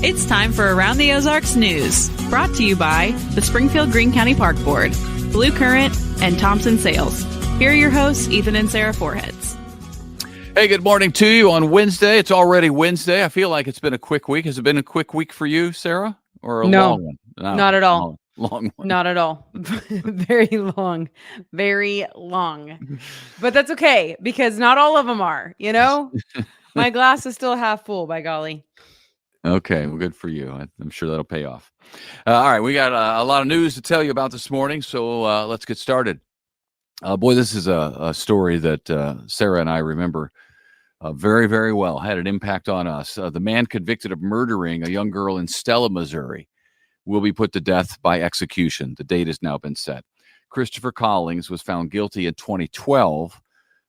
It's time for Around the Ozarks News, brought to you by the Springfield-Greene County Park Board, Blue Current, and Thompson Sales. Here are your hosts, Ethan and Sarah Foreheads. Hey, good morning to you on Wednesday. It's already Wednesday. I feel like it's been a quick week. Has it been a quick week for you, Sarah? Or a long one? No, not at all. Long one. Not at all. Very long. Very long. But that's okay, because not all of them are, you know? My glass is still half full, by golly. Okay, well, good for you. I'm sure that'll pay off. All right, we got a lot of news to tell you about this morning, so let's get started. Boy, this is a story that Sarah and I remember very, very well. Had an impact on us. The man convicted of murdering a young girl in Stella, Missouri, will be put to death by execution. The date has now been set. Christopher Collings was found guilty in 2012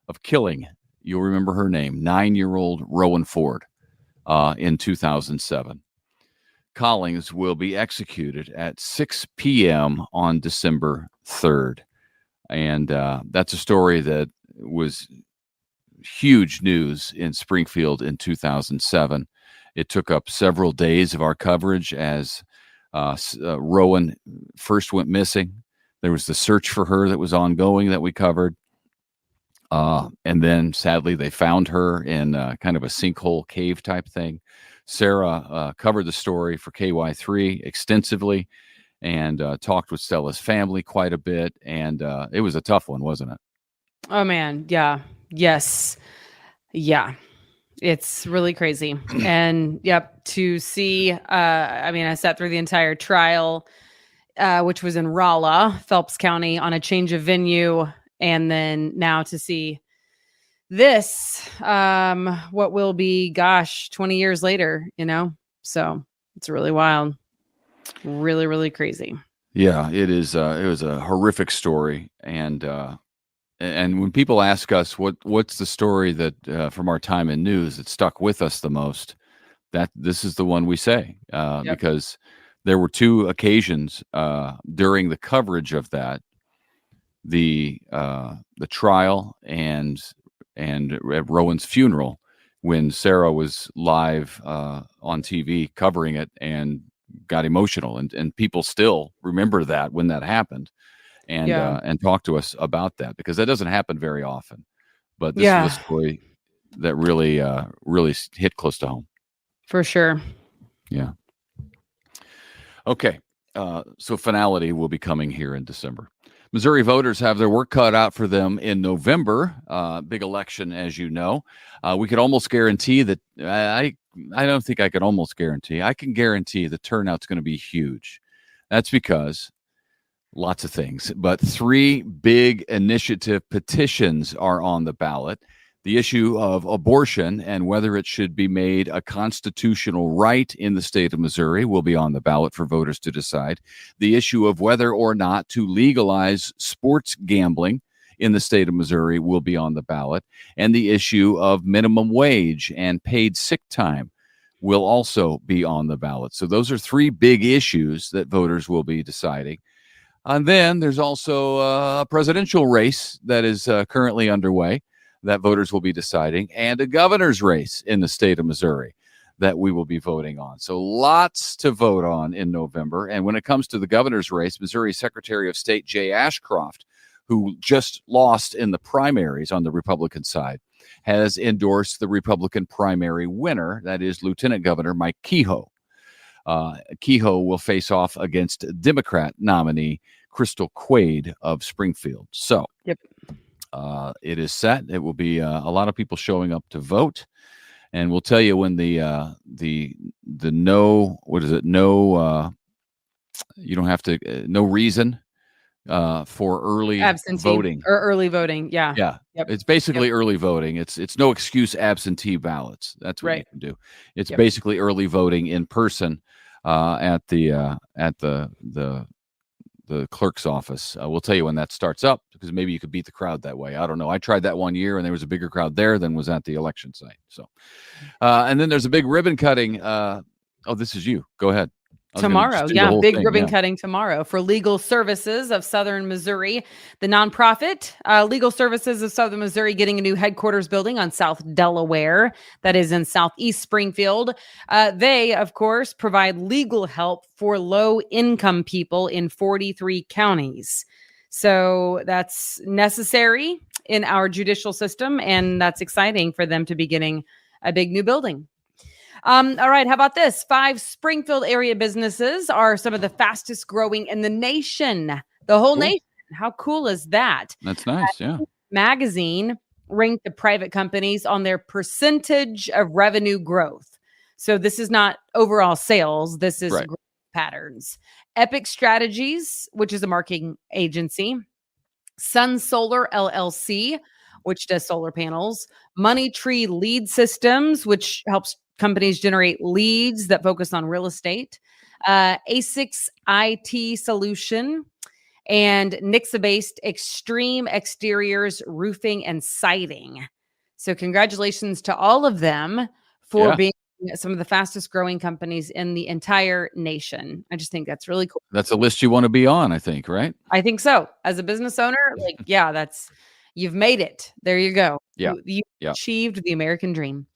of killing, you'll remember her name, 9-year-old Rowan Ford. In 2007. Collings will be executed at 6 p.m. on December 3rd. And that's a story that was huge news in Springfield in 2007. It took up several days of our coverage as Rowan first went missing. There was the search for her that was ongoing that we covered. And then, sadly, they found her in kind of a sinkhole cave type thing. Sarah covered the story for KY3 extensively and talked with Stella's family quite a bit. And it was a tough one, wasn't it? Oh, man. Yeah. Yes. Yeah. It's really crazy. And, yep, to see, I sat through the entire trial, which was in Rolla, Phelps County, on a change of venue. And then now to see this, what will be, 20 years later, you know? So it's really wild. Really, really crazy. Yeah, it is. It was a horrific story. And when people ask us what's the story that from our time in news that stuck with us the most, that this is the one we say, because there were two occasions during the coverage of that, the trial and Rowan's funeral, when Sarah was live on TV covering it and got emotional, and people still remember that when that happened, and talk to us about that, because that doesn't happen very often. But this is a story that really hit close to home. For sure. Yeah. Okay. So finality will be coming here in December. Missouri voters have their work cut out for them in November. Big election, as you know. We could almost guarantee that. I don't think I could almost guarantee. I can guarantee the turnout's going to be huge. That's because lots of things, but 3 big initiative petitions are on the ballot. The issue of abortion and whether it should be made a constitutional right in the state of Missouri will be on the ballot for voters to decide. The issue of whether or not to legalize sports gambling in the state of Missouri will be on the ballot. And the issue of minimum wage and paid sick time will also be on the ballot. So those are 3 big issues that voters will be deciding. And then there's also a presidential race that is currently underway that voters will be deciding, and a governor's race in the state of Missouri that we will be voting on. So lots to vote on in November. And when it comes to the governor's race, Missouri Secretary of State Jay Ashcroft, who just lost in the primaries on the Republican side, has endorsed the Republican primary winner, that is Lieutenant Governor Mike Kehoe. Kehoe will face off against Democrat nominee Crystal Quaid of Springfield. So, it is set. It will be a lot of people showing up to vote, and we'll tell you when the no, what is it? No, you don't have to. No reason for early absentee voting or early voting. Yeah. Yep. It's basically early voting. It's no excuse absentee ballots. That's what you can do. It's basically early voting in person at the clerk's office. We'll tell you when that starts up, because maybe you could beat the crowd that way. I don't know. I tried that one year, and there was a bigger crowd there than was at the election site. So, and then there's a big ribbon cutting. This is you. Go ahead. I was going to Tomorrow, just do the yeah, whole big thing. ribbon Yeah. cutting tomorrow for Legal Services of Southern Missouri, the nonprofit. Legal Services of Southern Missouri getting a new headquarters building on South Delaware, that is in Southeast Springfield. They, of course, provide legal help for low-income people in 43 counties. So that's necessary in our judicial system, and that's exciting for them to be getting a big new building. All right. How about this? 5 Springfield area businesses are some of the fastest growing in the nation. The whole Cool. nation. How cool is that? That's nice. Yeah. Magazine ranked the private companies on their percentage of revenue growth. So this is not overall sales. This is Right. growth patterns. Epic Strategies, which is a marketing agency. Sun Solar LLC, which does solar panels. Money Tree Lead Systems, which helps companies generate leads that focus on real estate. A6 IT Solution, and Nixa-based Extreme Exteriors Roofing and Siding. So congratulations to all of them for Yeah. being some of the fastest growing companies in the entire nation. I just think that's really cool. That's a list you want to be on, I think, right? I think so. As a business owner, like, yeah, you've made it. There you go. Yeah. You Yeah. achieved the American dream.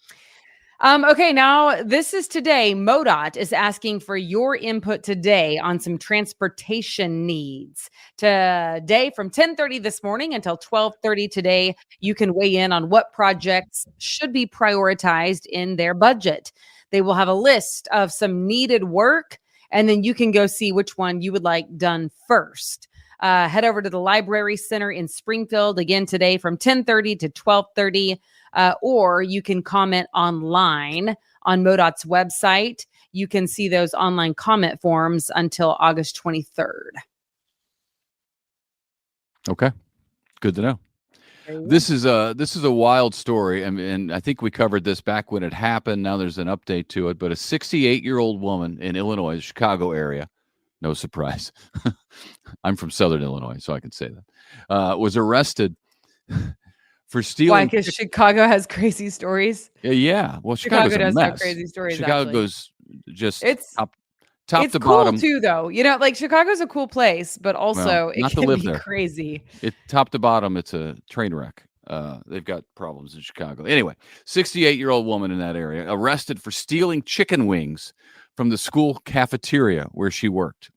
Okay, now this is today. MoDOT is asking for your input today on some transportation needs. Today from 10:30 this morning until 12:30 today, you can weigh in on what projects should be prioritized in their budget. They will have a list of some needed work, and then you can go see which one you would like done first. Head over to the Library Center in Springfield again today from 10:30 to 12:30. Or you can comment online on MoDOT's website. You can see those online comment forms until August 23rd. Okay. Good to know. This is a wild story, and I think we covered this back when it happened. Now there's an update to it, but a 68-year-old woman in Illinois, Chicago area, no surprise. I'm from Southern Illinois, so I can say that, was arrested for stealing. Why? Because Chicago has crazy stories. Yeah. Well, Chicago's Chicago a does mess. have crazy stories. Chicago's just it's top it's to cool bottom too, though. You know, like Chicago's a cool place, but also it not to can live be there. crazy. Top to bottom, it's a train wreck. They've got problems in Chicago. Anyway, 68-year-old woman in that area arrested for stealing chicken wings from the school cafeteria where she worked,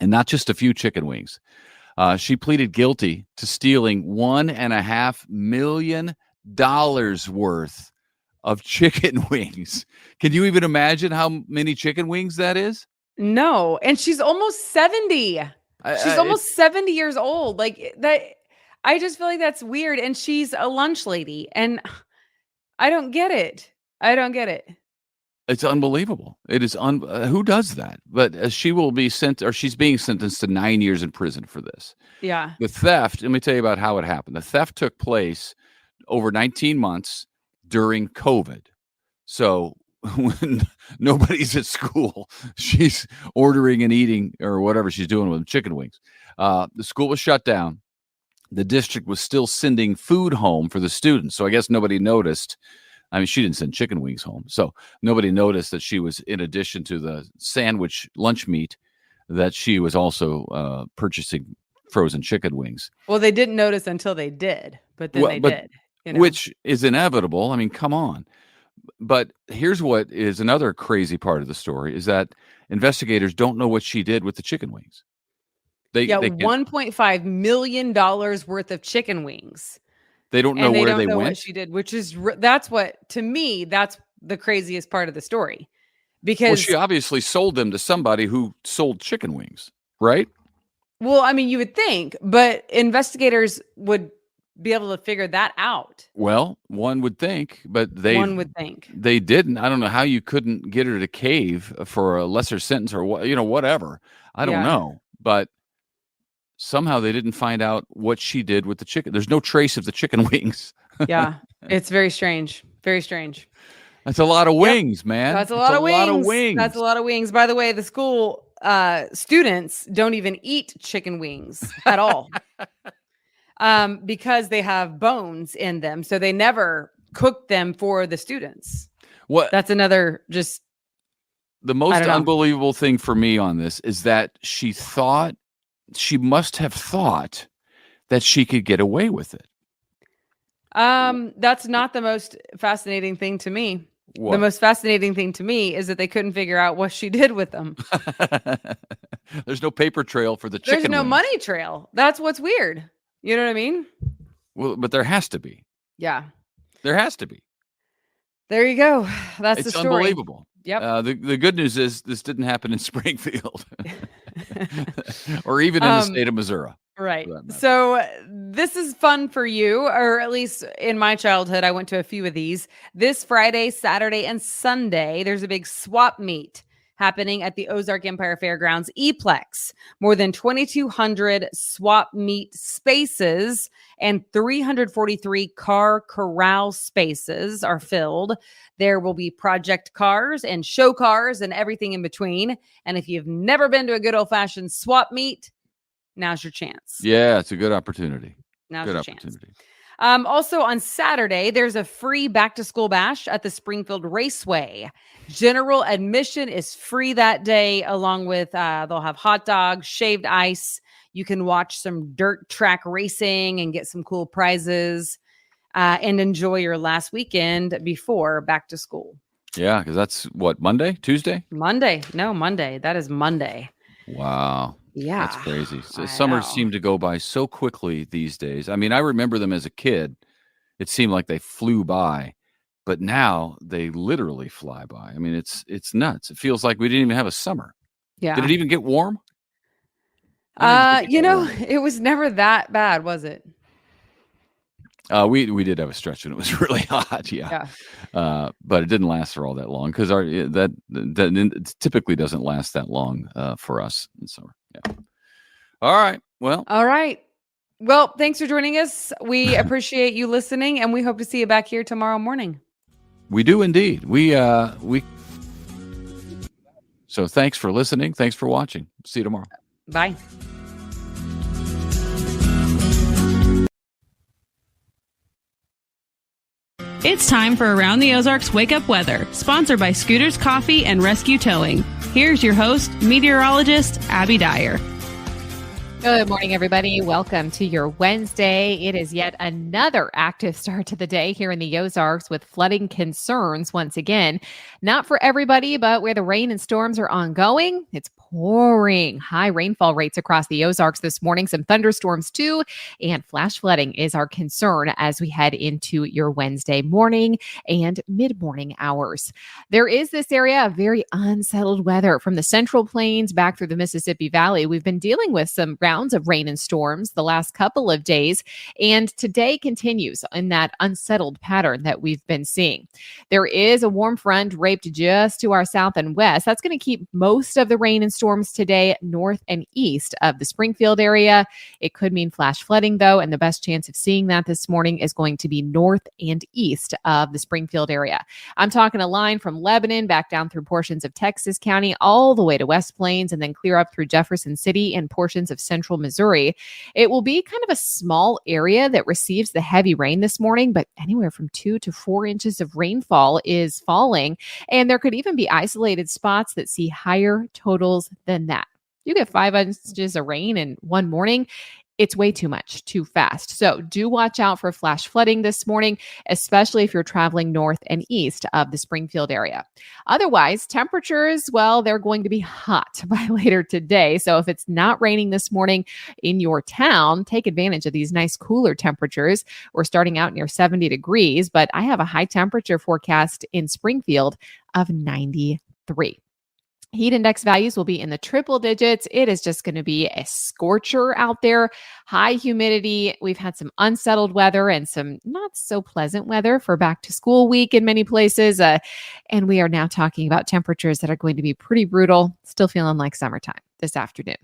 and not just a few chicken wings. She pleaded guilty to stealing $1.5 million worth of chicken wings. Can you even imagine how many chicken wings that is? No, and she's almost 70. She's almost 70 years old. Like that, I just feel like that's weird. And she's a lunch lady, and I don't get it. I don't get it. It's unbelievable. It is who does that? But she will be she's being sentenced to 9 years in prison for this. Yeah. The theft, let me tell you about how it happened. The theft took place over 19 months during COVID. So when nobody's at school, she's ordering and eating or whatever she's doing with chicken wings. The school was shut down. The district was still sending food home for the students. So I guess nobody noticed. I mean, she didn't send chicken wings home. So nobody noticed that she was, in addition to the sandwich lunch meat, that she was also purchasing frozen chicken wings. Well, they didn't notice until they did, but then they did. You know? Which is inevitable. I mean, come on. But here's what is another crazy part of the story is that investigators don't know what she did with the chicken wings. $1.5 million worth of chicken wings. They don't know where they went. What she did, which is that's what, to me, that's the craziest part of the story. Because she obviously sold them to somebody who sold chicken wings, right? Well, I mean, you would think, but investigators would be able to figure that out. Well, one would think, but they didn't. I don't know how you couldn't get her to cave for a lesser sentence or whatever. I don't know, but somehow they didn't find out what she did with the chicken. There's no trace of the chicken wings. Yeah, it's very strange. Very strange. That's a lot of wings, man. That's a lot of wings. That's a lot of wings. By the way, the school students don't even eat chicken wings at all. Because they have bones in them. So they never cook them for the students. What? That's another just The most don't know. unbelievable thing for me on this is that she must have thought that she could get away with it. That's not the most fascinating thing to me. What? The most fascinating thing to me is that they couldn't figure out what she did with them. There's no paper trail for the chicken There's no wings. money trail. That's what's weird. You know what I mean? Well, but there has to be. Yeah. There has to be. There you go. That's It's the story. unbelievable. Yep. The good news is this didn't happen in Springfield or even in the state of Missouri. Right. So this is fun for you, or at least in my childhood, I went to a few of these. This Friday, Saturday, and Sunday, there's a big swap meet happening at the Ozark Empire Fairgrounds E-Plex. More than 2,200 swap meet spaces and 343 car corral spaces are filled. There will be project cars and show cars and everything in between. And if you've never been to a good old-fashioned swap meet, now's your chance. Yeah, it's a good opportunity. Now's Good your opportunity. chance. Also on Saturday, there's a free back to school bash at the Springfield Raceway. General admission is free that day, along with they'll have hot dogs, shaved ice. You can watch some dirt track racing and get some cool prizes and enjoy your last weekend before back to school. Yeah, because that's what, Monday, Tuesday? Monday. No, Monday. That is Monday. Wow. Yeah. That's crazy. So summers seem to go by so quickly these days. I mean, I remember them as a kid. It seemed like they flew by, but now they literally fly by. I mean, it's nuts. It feels like we didn't even have a summer. Yeah. Did it even get warm? It was never that bad, was it? We did have a stretch when it was really hot. Yeah. But it didn't last for all that long because that typically doesn't last that long for us in summer. Yeah. All right. Well, thanks for joining us. We appreciate you listening, and we hope to see you back here tomorrow morning. We do indeed. So thanks for listening. Thanks for watching. See you tomorrow. Bye. It's time for Around the Ozarks Wake Up Weather, sponsored by Scooters Coffee and Rescue Towing. Here's your host, meteorologist Abby Dyer. Good morning, everybody. Welcome to your Wednesday. It is yet another active start to the day here in the Ozarks with flooding concerns once again. Not for everybody, but where the rain and storms are ongoing, it's pouring. High rainfall rates across the Ozarks this morning, some thunderstorms too, and flash flooding is our concern as we head into your Wednesday morning and mid-morning hours. There is this area of very unsettled weather from the Central Plains back through the Mississippi Valley. We've been dealing with some rounds of rain and storms the last couple of days, and today continues in that unsettled pattern that we've been seeing. There is a warm front draped just to our south and west. That's going to keep most of the rain and storms today north and east of the Springfield area. It could mean flash flooding, though, and the best chance of seeing that this morning is going to be north and east of the Springfield area. I'm talking a line from Lebanon back down through portions of Texas County all the way to West Plains and then clear up through Jefferson City and portions of central Missouri. It will be kind of a small area that receives the heavy rain this morning, but anywhere from 2 to 4 inches of rainfall is falling. And there could even be isolated spots that see higher totals than that. You get 5 inches of rain in one morning. It's way too much, too fast. So do watch out for flash flooding this morning, especially if you're traveling north and east of the Springfield area. Otherwise, temperatures, well, they're going to be hot by later today. So if it's not raining this morning in your town, take advantage of these nice cooler temperatures. We're starting out near 70 degrees, but I have a high temperature forecast in Springfield of 93. Heat index values will be in the triple digits. It is just going to be a scorcher out there. High humidity. We've had some unsettled weather and some not so pleasant weather for back to school week in many places. And we are now talking about temperatures that are going to be pretty brutal. Still feeling like summertime this afternoon.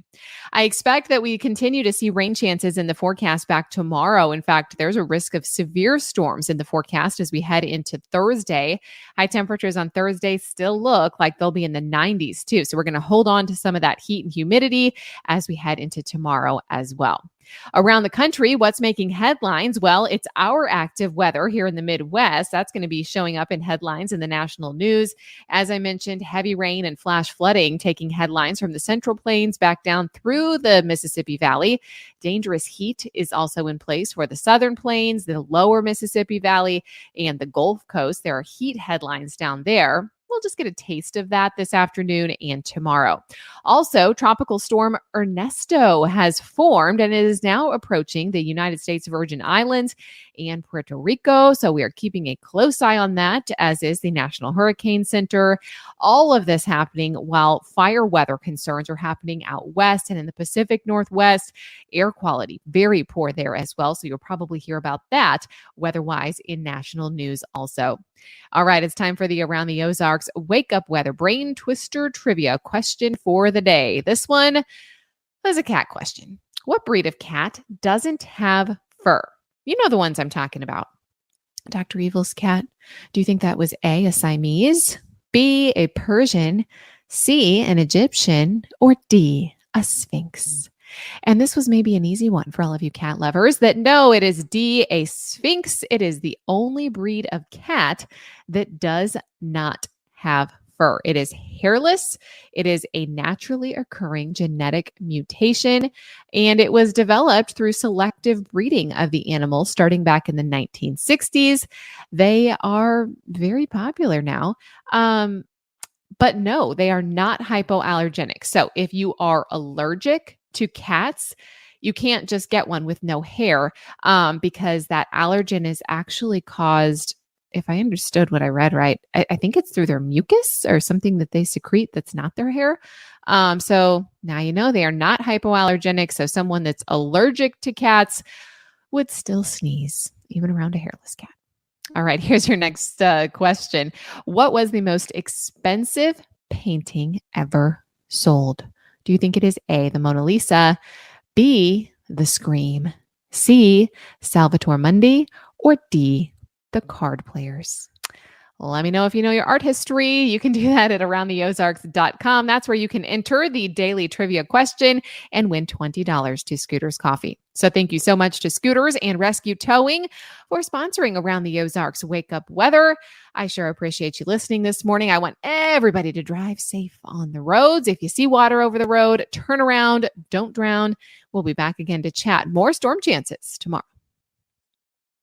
I expect that we continue to see rain chances in the forecast back tomorrow. In fact, there's a risk of severe storms in the forecast as we head into Thursday. High temperatures on Thursday still look like they'll be in the 90s too. So we're going to hold on to some of that heat and humidity as we head into tomorrow as well. Around the country, what's making headlines? Well, it's our active weather here in the Midwest. That's going to be showing up in headlines in the national news. As I mentioned, heavy rain and flash flooding taking headlines from the Central Plains back down through the Mississippi Valley. Dangerous heat is also in place for the Southern Plains, the lower Mississippi Valley, and the Gulf Coast. There are heat headlines down there. We'll just get a taste of that this afternoon and tomorrow. Also, Tropical Storm Ernesto has formed and it is now approaching the United States Virgin Islands and Puerto Rico. So we are keeping a close eye on that, as is the National Hurricane Center. All of this happening while fire weather concerns are happening out west and in the Pacific Northwest. Air quality, very poor there as well. So you'll probably hear about that weather-wise in national news also. All right, it's time for the Around the Ozarks Wake Up Weather Brain Twister Trivia question for the day. This one is a cat question. What breed of cat doesn't have fur? You know the ones I'm talking about. Dr. Evil's cat. Do you think that was A, a Siamese, B, a Persian, C, an Egyptian, or D, a Sphinx? And this was maybe an easy one for all of you cat lovers that know it is D, a Sphinx. It is the only breed of cat that does not have fur. It is hairless. It is a naturally occurring genetic mutation, and it was developed through selective breeding of the animal starting back in the 1960s. They are very popular now. But no, they are not hypoallergenic. So if you are allergic to cats, you can't just get one with no hair because that allergen is actually caused, if I understood what I read right, I think it's through their mucus or something that they secrete that's not their hair. So now you know they are not hypoallergenic. So someone that's allergic to cats would still sneeze, even around a hairless cat. All right, here's your next question. What was the most expensive painting ever sold? Do you think it is A, the Mona Lisa, B, the Scream, C, Salvator Mundi, or D, the Card Players? Let me know if you know your art history. You can do that at aroundtheozarks.com. That's where you can enter the daily trivia question and win $20 to Scooters Coffee. So thank you so much to Scooters and Rescue Towing for sponsoring Around the Ozarks Wake Up Weather. I sure appreciate you listening this morning. I want everybody to drive safe on the roads. If you see water over the road, turn around, don't drown. We'll be back again to chat more storm chances tomorrow.